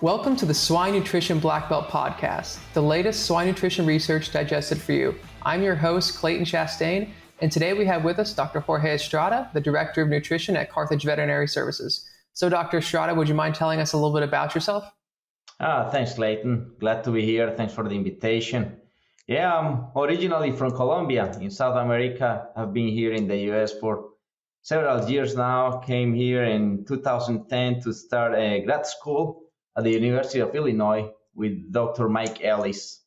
Welcome to the Swine Nutrition Black Belt Podcast, the latest swine nutrition research digested for you. I'm your host, Clayton Chastain, and today we have with us Dr. Jorge Estrada, the Director of Nutrition at Carthage Veterinary Services. So Dr. Estrada, would you mind telling us a little bit about yourself? Thanks, Clayton. Glad to be here. Thanks for the invitation. Yeah, I'm originally from Colombia in South America. I've been here in the US for several years now. Came here in 2010 to start a grad school at the University of Illinois with Dr. Mike Ellis.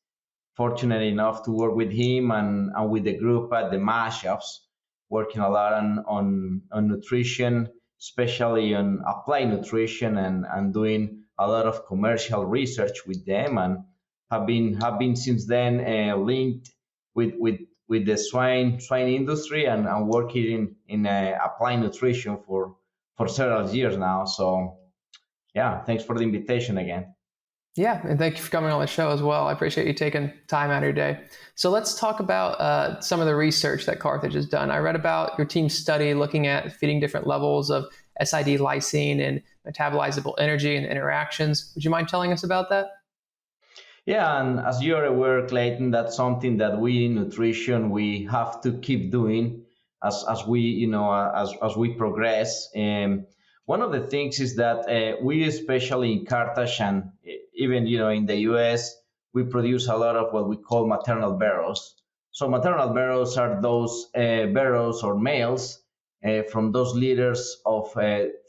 Fortunate enough to work with him and with the group at the Masschhoffs, working a lot on nutrition, especially on applied nutrition and doing a lot of commercial research with them, and have been since then linked with the swine industry and working in applied nutrition for several years now. So yeah, thanks for the invitation again. Yeah, and thank you for coming on the show as well. I appreciate you taking time out of your day. So let's talk about some of the research that Carthage has done. I read about your team's study looking at feeding different levels of SID lysine and metabolizable energy and interactions. Would you mind telling us about that? Yeah, and as you're aware, Clayton, that's something that we in nutrition, we have to keep doing as we progress. One of the things is that we, especially in Carthage and even in the US, we produce a lot of what we call maternal barrows. So maternal barrows are those barrows or males from those litters of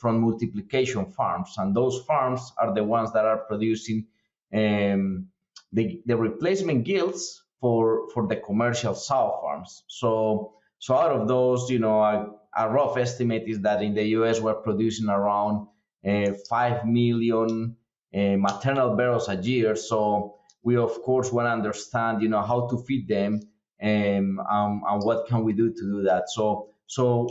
from multiplication farms, and those farms are the ones that are producing the replacement gilts for the commercial sow farms. So out of those, a rough estimate is that in the US we're producing around 5 million maternal barrows a year. So we of course want to understand, how to feed them and what can we do to do that. So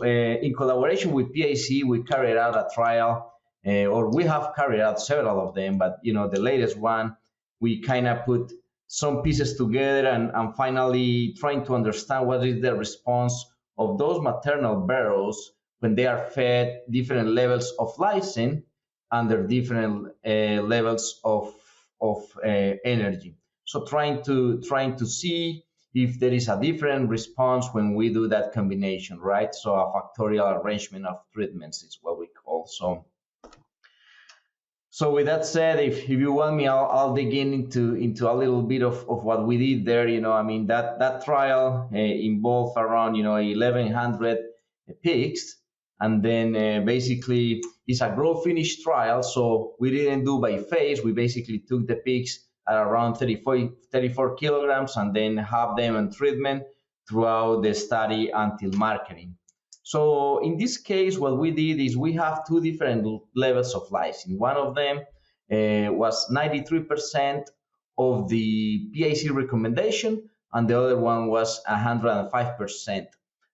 in collaboration with PAC, we carried out a trial, or we have carried out several of them, but the latest one, we kind of put some pieces together and finally trying to understand what is the response of those maternal barrows when they are fed different levels of lysine under different levels of energy. So trying to see if there is a different response when we do that combination, right? So a factorial arrangement of treatments is what we call. So with that said, if you want me, I'll dig into a little bit of what we did there. That trial involved around 1,100 pigs, and then basically it's a grow finish trial. So we didn't do by phase. We basically took the pigs at around 34 kilograms and then have them on treatment throughout the study until marketing. So in this case, what we did is we have two different levels of lysine. One of them was 93% of the PAC recommendation, and the other one was 105%.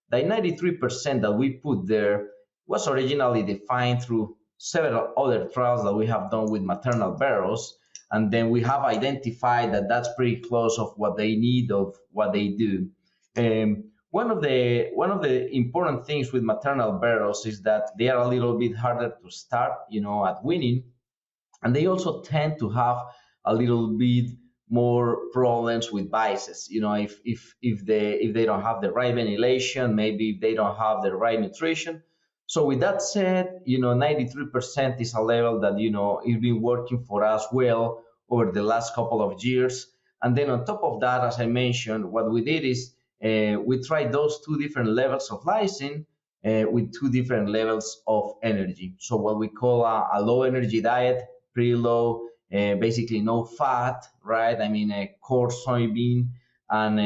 The 93% that we put there was originally defined through several other trials that we have done with maternal barrows, and then we have identified that that's pretty close of what they need, of what they do. One of the important things with maternal barrows is that they are a little bit harder to start, at weaning, and they also tend to have a little bit more problems with biases. If they don't have the right ventilation, maybe if they don't have the right nutrition. So with that said, 93% is a level that it's been working for us well over the last couple of years. And then on top of that, as I mentioned, what we did is we tried those two different levels of lysine with two different levels of energy. So what we call a low energy diet, pretty low, basically no fat, right? A coarse soybean and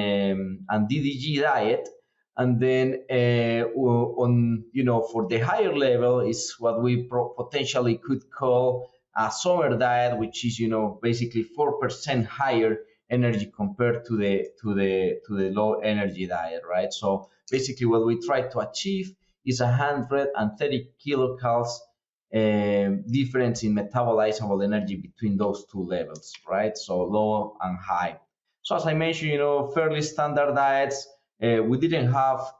DDG diet. And then for the higher level is what we potentially could call a summer diet, which is basically 4% higher energy compared to the low energy diet, right? So basically what we try to achieve is 130 kilocalories difference in metabolizable energy between those two levels, right? So low and high. So as I mentioned, fairly standard diets. We didn't have,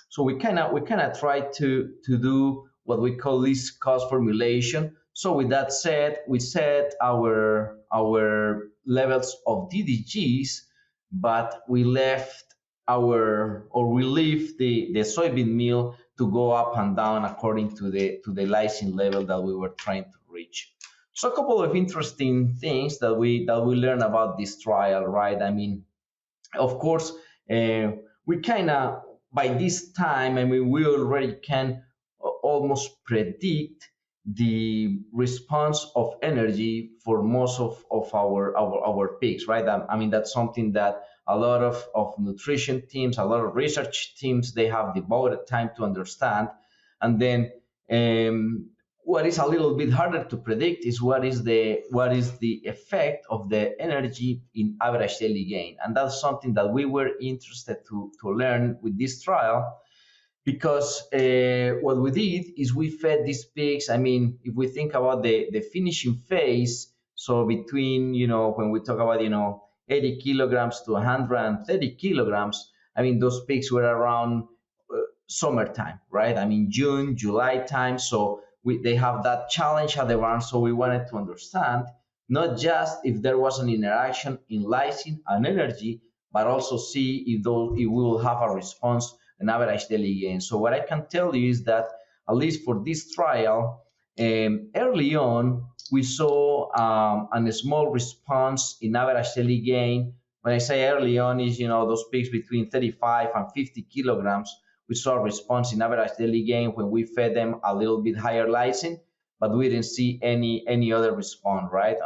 so we kind of tried to do what we call least cost formulation So with that said, we set our levels of DDGs, but we left we leave the soybean meal to go up and down according to the lysine level that we were trying to reach. So a couple of interesting things that we learned about this trial, right? I mean, of course, we kind of by this time, I mean, we already can almost predict the response of energy for most of our pigs, right? I mean, that's something that a lot of nutrition teams, a lot of research teams, they have devoted time to understand. And then what is a little bit harder to predict is what is the effect of the energy in average daily gain, and that's something that we were interested to learn with this trial, because what we did is we fed these pigs. I mean, if we think about the finishing phase, so between, when we talk about 80 kilograms to 130 kilograms, I mean, those pigs were around summertime, right? I mean, June, July time. So they have that challenge at the barn. So we wanted to understand not just if there was an interaction in lysine and energy, but also see if we will have a response, an average daily gain. So what I can tell you is that, at least for this trial, early on, we saw a small response in average daily gain. When I say early on, is those pigs between 35 and 50 kilograms. We saw a response in average daily gain when we fed them a little bit higher lysine, but we didn't see any other response, right,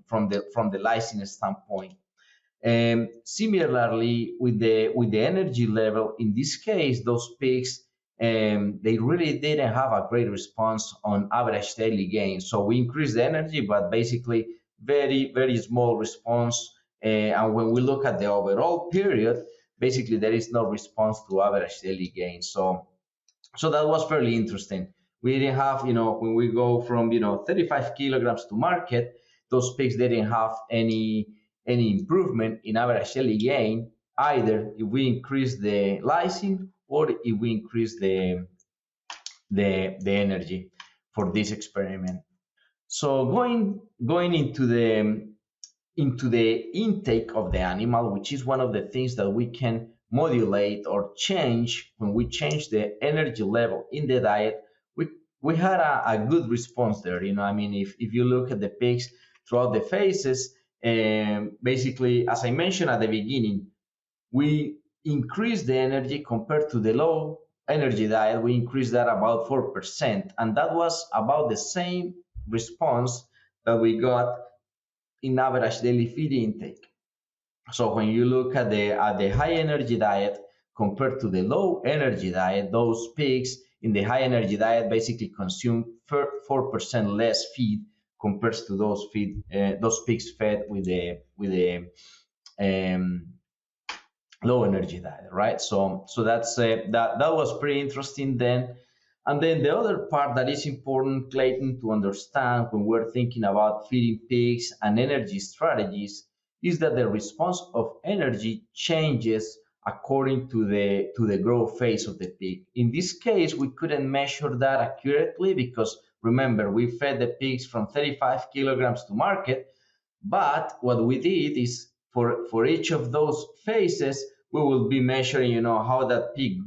from the lysine standpoint. Similarly, with the energy level, in this case, those pigs, they really didn't have a great response on average daily gain. So we increased the energy, but basically very, very small response. And when we look at the overall period, basically there is no response to average daily gain. So that was fairly interesting. We didn't have, when we go from 35 kilograms to market, those pigs didn't have any improvement in average daily gain, either if we increase the lysine or if we increase the energy for this experiment. So going into the intake of the animal, which is one of the things that we can modulate or change. When we change the energy level in the diet, we had a good response there. I mean, if you look at the pigs throughout the phases, basically, as I mentioned at the beginning, we increased the energy compared to the low energy diet. We increased that about 4%, and that was about the same response that we got in average daily feed intake. So when you look at the high energy diet compared to the low energy diet, those pigs in the high energy diet basically consume 4% less feed compared to those pigs fed with the low energy diet, right? So that's that was pretty interesting then. And then the other part that is important, Clayton, to understand when we're thinking about feeding pigs and energy strategies is that the response of energy changes according to the growth phase of the pig. In this case, we couldn't measure that accurately because, remember, we fed the pigs from 35 kilograms to market, but what we did is for each of those phases, we will be measuring, how that pig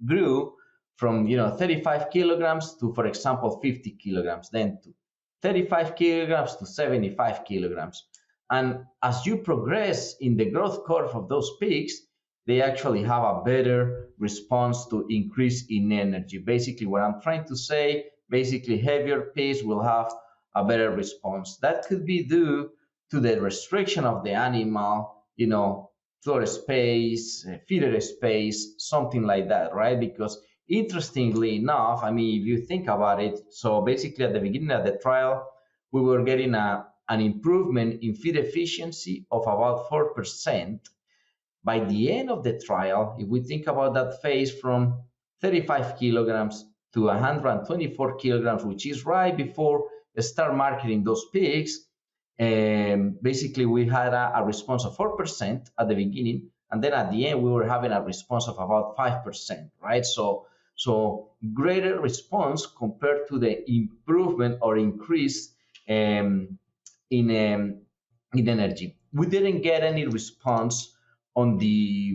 grew from 35 kilograms to, for example, 50 kilograms, then to 35 kilograms to 75 kilograms. And as you progress in the growth curve of those pigs, they actually have a better response to increase in energy. Basically, what I'm trying to say, basically heavier pigs will have a better response. That could be due to the restriction of the animal, floor space, feeder space, something like that, right? Because interestingly enough, I mean, if you think about it, so basically at the beginning of the trial, we were getting an improvement in feed efficiency of about 4%. By the end of the trial, if we think about that phase from 35 kilograms to 124 kilograms, which is right before start marketing those pigs, basically we had a response of 4% at the beginning, and then at the end we were having a response of about 5%, right? So greater response compared to the improvement or increase in energy. We didn't get any response on the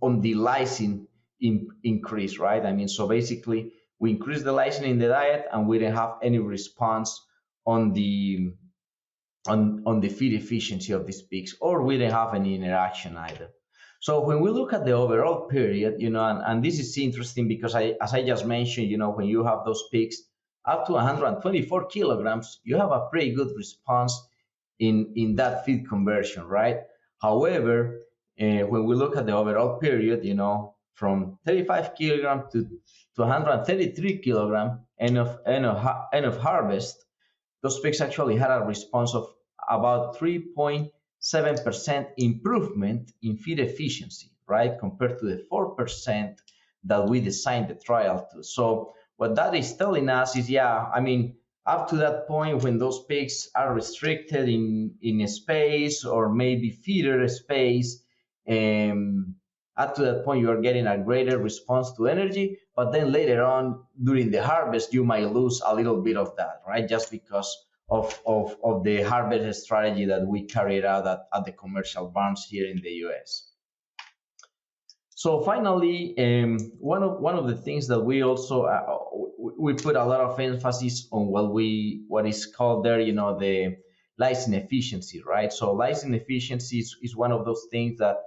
lysine increase, right? I mean, so basically we increased the lysine in the diet and we didn't have any response on the feed efficiency of these pigs, or we didn't have any interaction either. So when we look at the overall period, and this is interesting because as I just mentioned, when you have those pigs up to 124 kilograms, you have a pretty good response in that feed conversion, right? However, when we look at the overall period, from 35 kilogram to 133 kilogram end of harvest, those pigs actually had a response of about 3.7% improvement in feed efficiency, right, compared to the 4% that we designed the trial to. So what that is telling us is, up to that point when those pigs are restricted in a space or maybe feeder space, up to that point you are getting a greater response to energy, but then later on during the harvest you might lose a little bit of that, right, just because of the harvest strategy that we carried out at the commercial barns here in the US. So finally, one of the things that we also we put a lot of emphasis on what is called there, the lysine efficiency, right? So lysine efficiency is one of those things that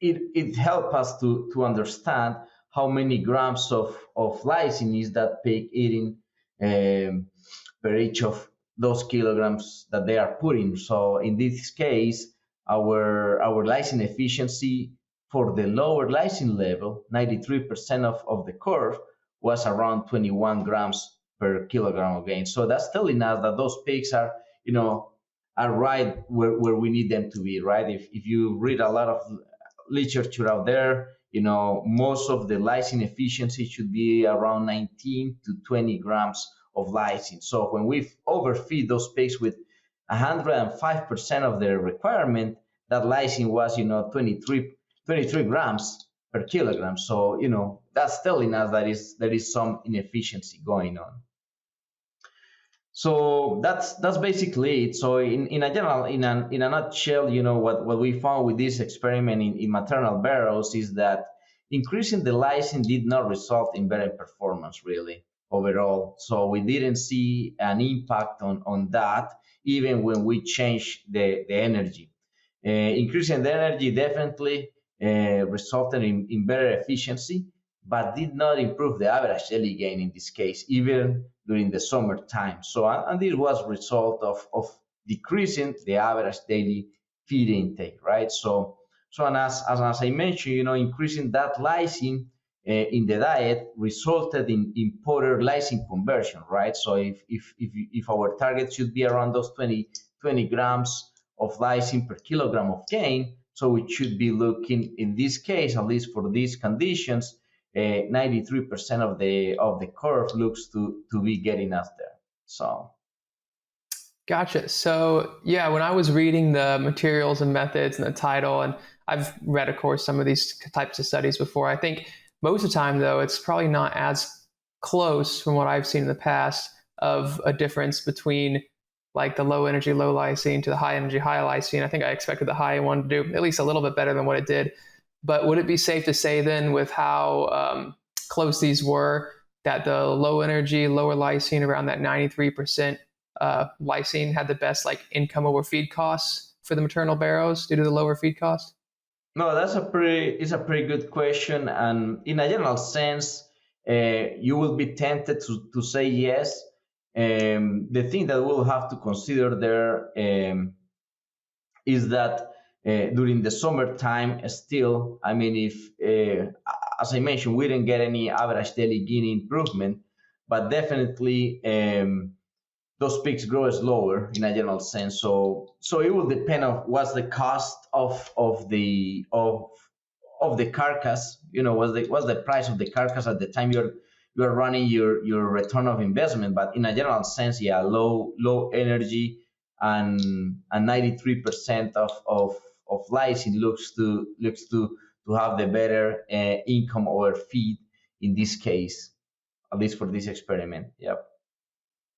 it helps us to understand how many grams of lysine is that pig eating per each of those kilograms that they are putting. So in this case, our lysine efficiency for the lower lysine level, 93% of the curve, was around 21 grams per kilogram of gain. So that's telling us that those pigs are right where we need them to be, right? If you read a lot of literature out there, most of the lysine efficiency should be around 19 to 20 grams of lysine. So when we overfeed those pigs with 105% of their requirement, that lysine was 23 grams per kilogram. So that's telling us that there is some inefficiency going on. So that's basically it. So in a nutshell, what we found with this experiment in maternal barrows is that increasing the lysine did not result in better performance really overall. So we didn't see an impact on that even when we changed the energy. Increasing the energy definitely resulted in better efficiency, but did not improve the average daily gain in this case, even during the summertime. So, and this was a result of decreasing the average daily feed intake, right? So and as I mentioned, increasing that lysine in the diet resulted in poorer lysine conversion, right? So if our target should be around those 20 grams of lysine per kilogram of gain, so we should be looking in this case, at least for these conditions, 93% of the curve looks to be getting us there. So. Gotcha. So yeah, when I was reading the materials and methods and the title, and I've read, of course, some of these types of studies before, I think most of the time, though, it's probably not as close from what I've seen in the past of a difference between like the low energy, low lysine to the high energy, high lysine. I think I expected the high one to do at least a little bit better than what it did. But would it be safe to say then, with how close these were, that the low energy, lower lysine, around that 93% lysine, had the best income over feed costs for the maternal barrows due to the lower feed costs? No, it's a pretty good question, and in a general sense, you will be tempted to say yes. The thing that we'll have to consider there is that during the summertime, still, I mean, if as I mentioned, we didn't get any average daily gain improvement, but definitely those pigs grow slower in a general sense. So it will depend on what's the cost of the carcass. What's the price of the carcass at the time you're running your return of investment. But in a general sense, yeah, low energy and 93% of lysine looks to to have the better income over feed in this case, at least for this experiment. Yep.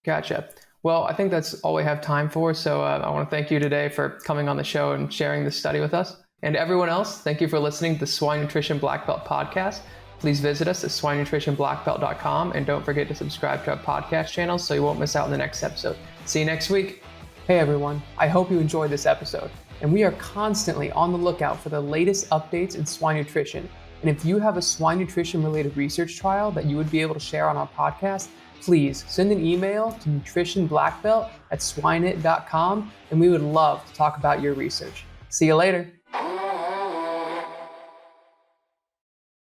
Gotcha. Well, I think that's all we have time for. So I want to thank you today for coming on the show and sharing this study with us. And everyone else, thank you for listening to the Swine Nutrition Black Belt podcast. Please visit us at swinenutritionblackbelt.com and don't forget to subscribe to our podcast channel so you won't miss out on the next episode. See you next week. Hey everyone, I hope you enjoyed this episode. And we are constantly on the lookout for the latest updates in swine nutrition. And if you have a swine nutrition related research trial that you would be able to share on our podcast, please send an email to nutritionblackbelt@swineit.com and we would love to talk about your research. See you later.